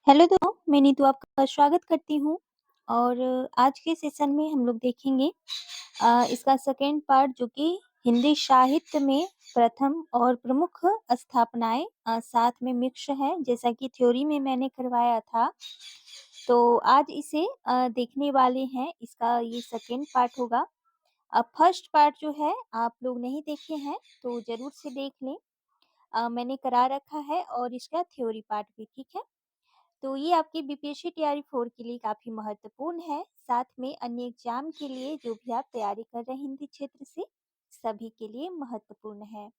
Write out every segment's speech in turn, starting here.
Hello दोस्तों, मैं नीतू आपका स्वागत करती हूँ और आज के सेशन में हम लोग देखेंगे इसका सेकंड पार्ट जो कि हिंदी साहित्य में प्रथम और प्रमुख स्थापनाएं साथ में मिक्स है जैसा कि थ्योरी में मैंने करवाया था। तो आज इसे देखने वाले हैं, इसका ये सेकंड पार्ट होगा। अब फर्स्ट पार्ट जो है आप लोग नहीं देखे हैं तो ज़रूर से देख लें। मैंने करा रखा है और इसका थ्योरी पार्ट भी, ठीक है? तो ये आपकी बीपीएससी टीआरई 4 के लिए काफ़ी महत्वपूर्ण है, साथ में अन्य एग्ज़ाम के लिए जो भी आप तैयारी कर रहे हैं हिंदी क्षेत्र से, सभी के लिए महत्वपूर्ण है।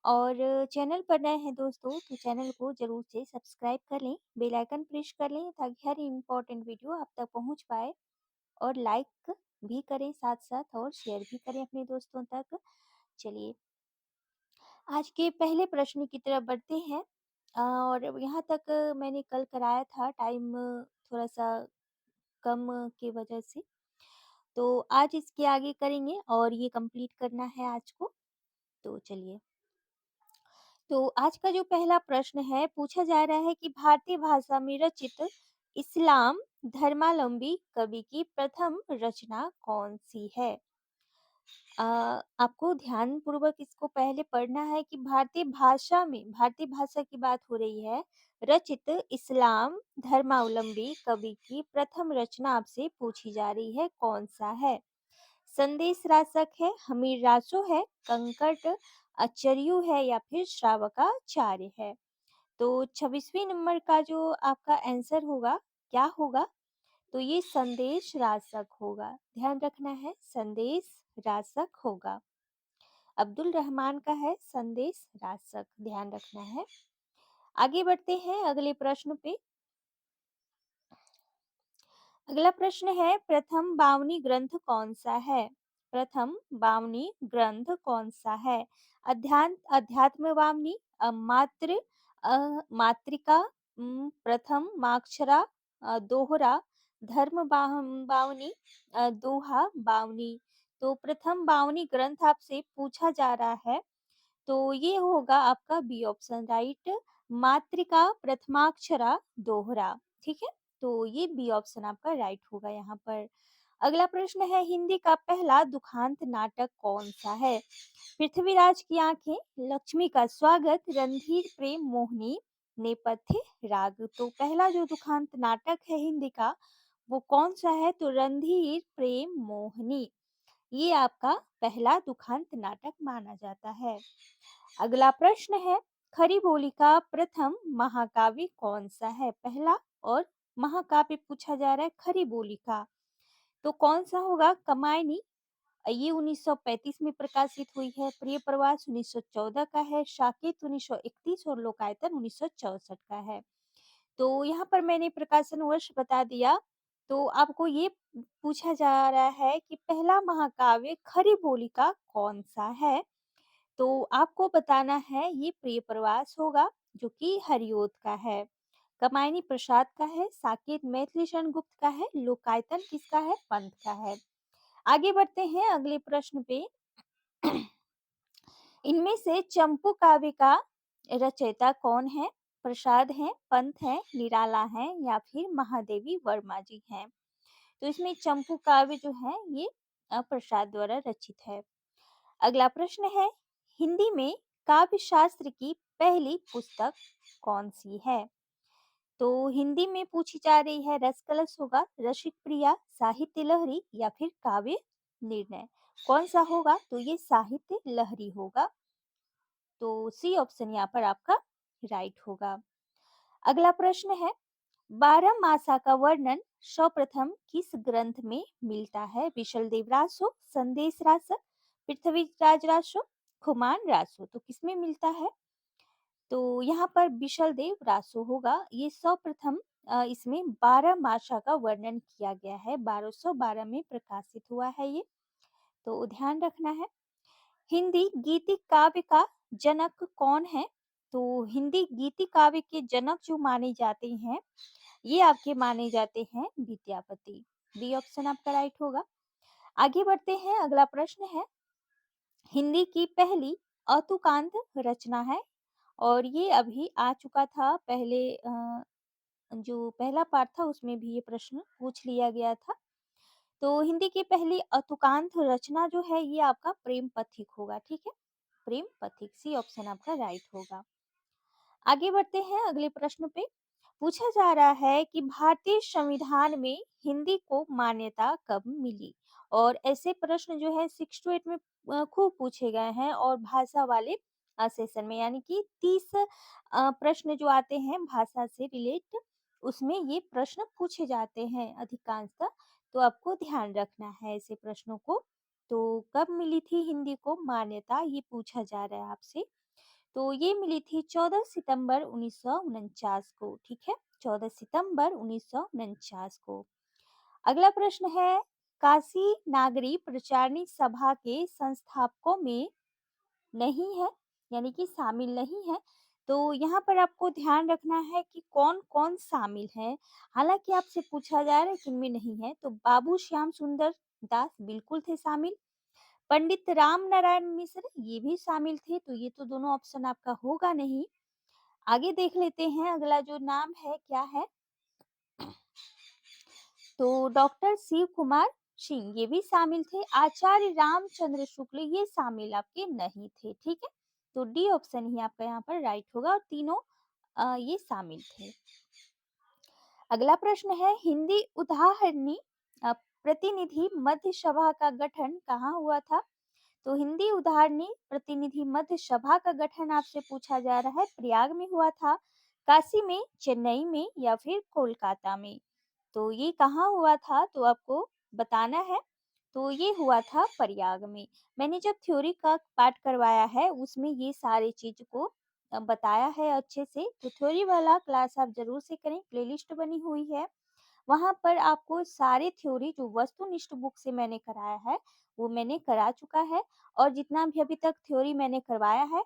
और चैनल पर नए हैं दोस्तों, तो चैनल को ज़रूर से सब्सक्राइब कर लें, बेल आइकन प्रेस कर लें ताकि हर इम्पोर्टेंट वीडियो आप तक पहुँच पाए और लाइक भी करें साथ-साथ और शेयर भी करें अपने दोस्तों तक। चलिए, आज के पहले प्रश्न की तरफ बढ़ते हैं। और यहाँ तक मैंने कल कराया था, टाइम थोड़ा-सा कम की वजह से, तो आज इसके आगे करेंगे और ये कंप्लीट करना है आज को। तो चलिए, तो आज का जो पहला प्रश्न है पूछा जा रहा है कि भारतीय भाषा में रचित इस्लाम धर्मावलंबी कवि की प्रथम रचना कौन-सी है? अ, आपको ध्यानपूर्वक इसको पहले पढ़ना है कि भारतीय भाषा की बात हो रही है। रचित इस्लाम धर्मावलंबी कवि की प्रथम रचना आपसे पूछी जा रही है, कौन-सा है? संदेश रासक है, हमीर रासो है, कंकट अचर्यु है या फिर श्रावकाचार्य है? तो 26वीं नंबर का जो आपका आंसर होगा, क्या होगा? तो ये संदेश रासक होगा। ध्यान रखना है, संदेश रासक होगा। अब्दुल रहमान का है संदेश रासक, ध्यान रखना है। आगे बढ़ते हैं अगले प्रश्न पे। अगला प्रश्न है, प्रथम बावनी ग्रंथ कौन सा है? प्रथम बावनी ग्रंथ कौन सा है? अध्यात्म बावनी, मातृका, प्रथम माक्षरा, दोहरा, बावनी, दोहा बावनी। तो प्रथम बावनी ग्रंथ आपसे पूछा जा रहा है, तो ये होगा आपका बी ऑप्शन, राइट। मातृका, प्रथमाक्षरा, दोहरा, ठीक है? तो ये बी ऑप्शन आपका राइट होगा यहाँ पर। अगला प्रश्न है, हिंदी का पहला दुखांत नाटक कौन सा है? पृथ्वीराज की आंखें, लक्ष्मी का स्वागत, रणधीर प्रेम मोहिनी, नेपथ्य राग। तो पहला जो दुखांत नाटक है हिंदी का, वो कौन सा है? तो रणधीर प्रेम मोहिनी, ये आपका पहला दुखांत नाटक माना जाता है। अगला प्रश्न है, खरी बोली का प्रथम महाकाव्य कौन सा है? पहला और महाकाव्य पूछा जा रहा है खरी बोली का, तो कौन सा होगा? कमायनी, ये 1935 में प्रकाशित हुई है। प्रिय प्रवास 1914 का है। साकेत 1931 और लोकायतन 1964 का है। तो यहाँ पर मैंने प्रकाशन वर्ष बता दिया। तो आपको ये पूछा जा रहा है कि पहला महाकाव्य खरी बोली का कौन सा है? तो आपको बताना है ये प्रिय प्रवास होगा जो कि हरिओद का है। कमायनी प्रसाद का है। साकेत मैथिलीशरण गुप्त का है। लोकायतन किसका है? पंत का है। आगे बढ़ते हैं अगले प्रश्न पे। इनमें से चंपू काव्य का रचयिता कौन है? प्रसाद है, पंत है, निराला है या फिर महादेवी वर्मा जी हैं? तो इसमें चंपू काव्य जो है ये प्रसाद द्वारा रचित है। अगला प्रश्न है, हिंदी में काव्य शास्त्र की पहली पुस्तक कौन सी है? तो हिंदी में पूछी जा रही है, रस कलश होगा, रसिक प्रिया, साहित्य लहरी या फिर काव्य निर्णय? कौन सा होगा? तो ये साहित्य लहरी होगा। तो सी ऑप्शन यहाँ पर आपका राइट होगा। अगला प्रश्न है, 12 मासा का वर्णन सर्वप्रथम किस ग्रंथ में मिलता है? विशल देव रासो, संदेश रासक, पृथ्वीराज रासो, खुमान रासो। तो किसमें मिलता है? तो यहाँ पर विशल देव रासो होगा। ये सर्वप्रथम इसमें 12 मासा का वर्णन किया गया है। 1212 में प्रकाशित हुआ है ये, तो ध्यान रखना है। हिंदी गीति काव्य का जनक कौन है? तो हिंदी गीति काव्य के जनक जो माने जाते हैं, ये आपके माने जाते हैं विद्यापति। बी ऑप्शन आपका राइट होगा। आगे बढ़ते हैं, अगला प्रश्न है, हिंदी की पहली अतुकांत रचना है और ये अभी आ चुका था पहले जो पहला पार्ट था उसमें भी ये प्रश्न पूछ लिया गया था। तो हिंदी की पहली तुकांत रचना जो है ये आपका प्रेम पथिक होगा, ठीक है? प्रेम पथिक, सी ऑप्शन आपका राइट होगा। आगे बढ़ते हैं अगले प्रश्न पे। पूछा जा रहा है कि भारतीय संविधान में हिंदी को मान्यता कब मिली? और ऐसे प्रश्न जो है 6 टू 8 में खूब पूछे गए हैं और भाषा वाले सेशन में, यानी कि 30 प्रश्न जो आते हैं भाषा से रिलेट, उसमें ये प्रश्न पूछे जाते हैं अधिकांशतः। तो आपको ध्यान रखना है ऐसे प्रश्नों को। तो कब मिली थी हिंदी को मान्यता, ये पूछा जा रहा है आपसे। तो ये मिली थी 14 सितंबर 1949 को, ठीक है? 14 सितंबर 1949 को। अगला प्रश्न है, काशी नागरी प्रचारणी सभा के संस्थापकों में नहीं है, यानी कि शामिल नहीं है। तो यहाँ पर आपको ध्यान रखना है कि कौन-कौन शामिल है। हालाँकि आपसे पूछा जा रहा है किनमें नहीं है, तो बाबू श्याम सुंदर दास बिल्कुल थे शामिल। पंडित राम नारायण मिश्र ये भी शामिल थे, तो ये तो दोनों ऑप्शन आपका होगा नहीं। आगे देख लेते हैं अगला जो नाम है क्या है। तो डॉक्टर शिव कुमार सिंह ये भी शामिल थे। आचार्य रामचंद्र शुक्ल ये शामिल आपके नहीं थे, ठीक है? तो डी ऑप्शन ही आपका यहाँ पर राइट होगा और तीनों ये शामिल थे। अगला प्रश्न है, हिंदी उदाहरणी प्रतिनिधि मध्य सभा का गठन कहाँ हुआ था? तो हिंदी उदाहरणी प्रतिनिधि मध्य सभा का गठन आपसे पूछा जा रहा है, प्रयाग में हुआ था, काशी में, चेन्नई में या फिर कोलकाता में? तो ये कहाँ हुआ था तो आपको बताना है। तो ये हुआ था प्रयाग में। मैंने जब थ्योरी का पार्ट करवाया है उसमें ये सारे चीज को बताया है अच्छे से। तो थ्योरी वाला क्लास आप जरूर से करें, प्लेलिस्ट बनी हुई है, वहाँ पर आपको सारे थ्योरी जो वस्तुनिष्ठ बुक से मैंने कराया है वो मैंने करा चुका है। और जितना भी अभी तक थ्योरी मैंने करवाया है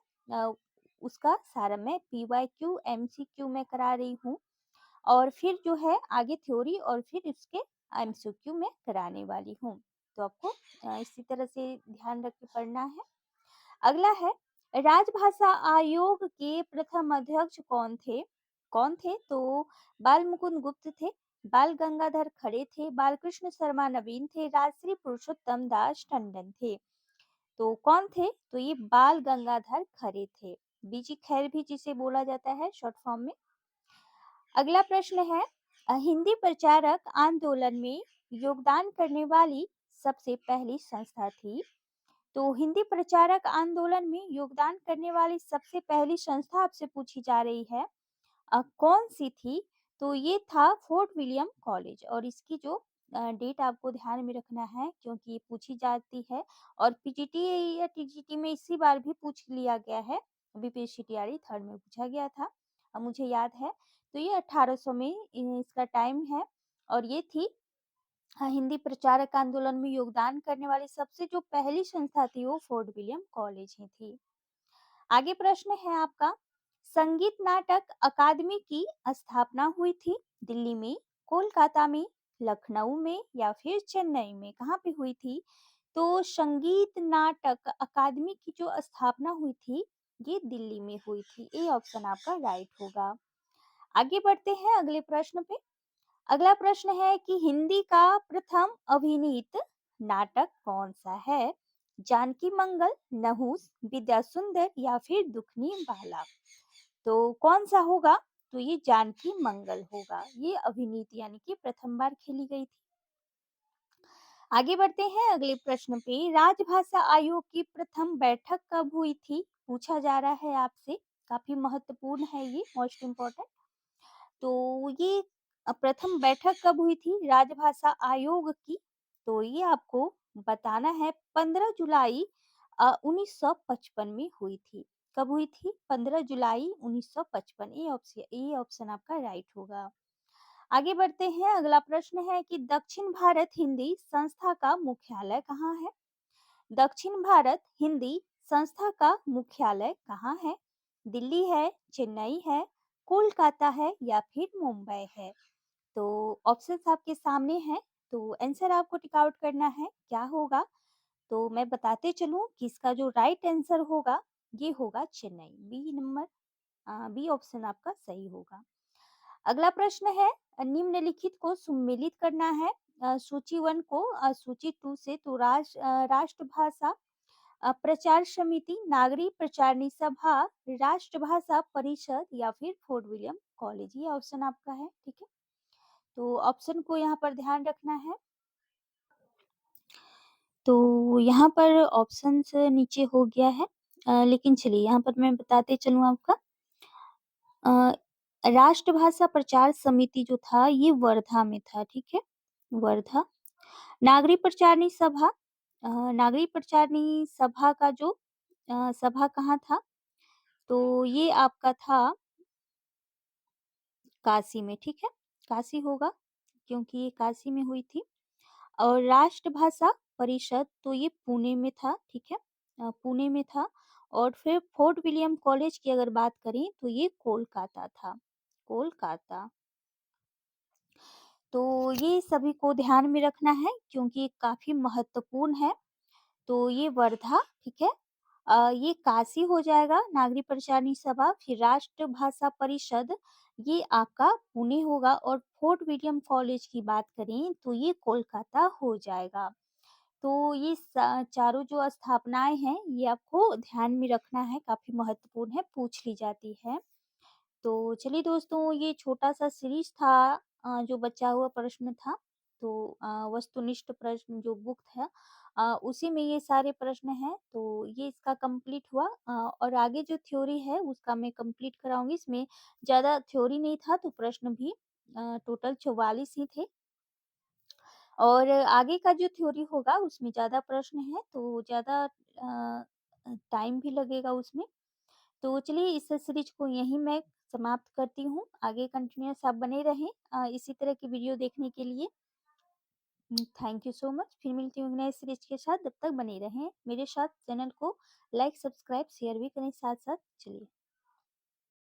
उसका सारा मैं PYQ MCQ में करा रही हूँ। और फिर जो है आगे थ्योरी और फिर इसके MCQ में कराने वाली हूँ। तो आपको इसी तरह से ध्यान रख के पढ़ना है। अगला है, राजभाषा आयोग के प्रथम अध्यक्ष कौन थे? कौन थे? तो बाल मुकुंद गुप्त थे, बाल गंगाधर खड़े थे, बालकृष्ण शर्मा नवीन थे, राजश्री पुरुषोत्तम दास टंडन थे। तो कौन थे? तो ये बाल गंगाधर खड़े थे। बीजी खैर भी जिसे बोला जाता है शॉर्ट फॉर्म में। अगला प्रश्न है, हिंदी प्रचारक आंदोलन में योगदान करने वाली सबसे पहली संस्था थी। तो हिंदी प्रचारक आंदोलन में योगदान करने वाली सबसे पहली संस्था आपसे पूछी जा रही है, कौन सी थी? तो ये था फोर्ट विलियम कॉलेज। और इसकी जो डेट आपको ध्यान में रखना है क्योंकि ये पूछी जाती है और पीजीटी या टीजीटी में इसी बार भी पूछ लिया गया है। बीपीएससी थर्ड में पूछा गया था, मुझे याद है। तो ये 1800 में इसका टाइम है और ये थी हिंदी प्रचारक आंदोलन में योगदान करने वाली सबसे जो पहली संस्था थी वो फोर्ट विलियम कॉलेज ही थी। आगे प्रश्न है आपका, संगीत नाटक अकादमी की स्थापना हुई थी दिल्ली में, कोलकाता में, लखनऊ में या फिर चेन्नई में? कहाँ पे हुई थी? तो संगीत नाटक अकादमी की जो स्थापना हुई थी ये दिल्ली में हुई थी। ए ऑप्शन आपका राइट होगा। आगे बढ़ते हैं अगले प्रश्न पे। अगला प्रश्न है कि हिंदी का प्रथम अभिनीत नाटक कौन सा है? जानकी मंगल, नहुस, विद्या सुंदर या फिर दुखनी बाला? तो कौन सा होगा? तो ये जानकी मंगल होगा। ये अभिनीत यानी कि प्रथम बार खेली गई थी। आगे बढ़ते हैं अगले प्रश्न पे। राजभाषा आयोग की प्रथम बैठक कब हुई थी? पूछा जा रहा है आपसे, काफी महत्वपूर्ण है ये, मोस्ट इम्पोर्टेंट। तो ये प्रथम बैठक कब हुई थी राजभाषा आयोग की? तो ये आपको बताना है, 15 जुलाई 1955 में हुई थी। कब हुई थी? 15 जुलाई 1955। ये ऑप्शन आपका राइट होगा। आगे बढ़ते हैं अगला प्रश्न है कि दक्षिण भारत हिंदी संस्था का मुख्यालय कहाँ है? दक्षिण भारत हिंदी संस्था का मुख्यालय कहाँ है? दिल्ली है, चेन्नई है, कोलकाता है या फिर मुंबई है? तो ऑप्शंस आपके सामने हैं, तो आंसर आपको टिक आउट करना है, क्या होगा? तो मैं बताते चलूं कि इसका जो राइट आंसर होगा ये होगा चेन्नई। बी ऑप्शन आपका सही होगा। अगला प्रश्न है निम्नलिखित को सुमेलित करना है। सूची 1 को सूची 2 से तो राष्ट्रभाषा प्रचार समिति, नागरिक प्रचारणी सभा, राष्ट्रभाषा परिषद या फिर फोर्ट विलियम कॉलेज, ये ऑप्शन आपका है, ठीक है। तो ऑप्शन को यहाँ पर ध्यान रखना है। तो यहाँ पर ऑप्शंस नीचे हो गया है, लेकिन चलिए यहाँ पर मैं बताते चलूँ आपका। राष्ट्रभाषा प्रचार समिति जो था ये वर्धा में था, ठीक है, वर्धा। नागरिक प्रचारणी सभा, नागरिक प्रचारणी सभा का जो सभा कहाँ था, तो ये आपका था काशी में, ठीक है, काशी होगा क्योंकि ये काशी में हुई थी। और राष्ट्रभाषा परिषद तो ये पुणे में था, ठीक है, पुणे में था। और फिर फोर्ट विलियम कॉलेज की अगर बात करें तो ये कोलकाता था, कोलकाता। तो ये सभी को ध्यान में रखना है क्योंकि ये काफ़ी महत्वपूर्ण है। तो ये वर्धा, ठीक है। ये काशी हो जाएगा नागरिक प्रचारणी सभा, फिर राष्ट्रभाषा परिषद ये आपका पुणे होगा और फोर्ट विलियम कॉलेज की बात करें तो ये कोलकाता हो जाएगा। तो ये चारों जो स्थापनाएँ हैं ये आपको ध्यान में रखना है, काफ़ी महत्वपूर्ण है, पूछ ली जाती है। तो चलिए दोस्तों ये छोटा-सा सीरीज़ था, जो बचा हुआ प्रश्न था। तो वस्तुनिष्ठ प्रश्न जो बुक है उसी में ये सारे प्रश्न हैं। तो ये इसका कंप्लीट हुआ, और आगे जो थ्योरी है उसका मैं कंप्लीट कराऊँगी। इसमें ज़्यादा थ्योरी नहीं था तो प्रश्न भी टोटल 44 ही थे। और आगे का जो थ्योरी होगा उसमें ज़्यादा प्रश्न हैं तो ज़्यादा टाइम भी लगेगा उसमें। तो चलिए इस सीरीज को यहीं मैं समाप्त करती हूँ। आगे कंटिन्यूअस आप बने रहें इसी तरह की वीडियो देखने के लिए। Thank you so much. फिर मिलती हूँ नए सीरीज के साथ, तब तक बने रहें मेरे साथ। चैनल को लाइक, सब्सक्राइब, शेयर भी करें साथ-साथ। चलिए।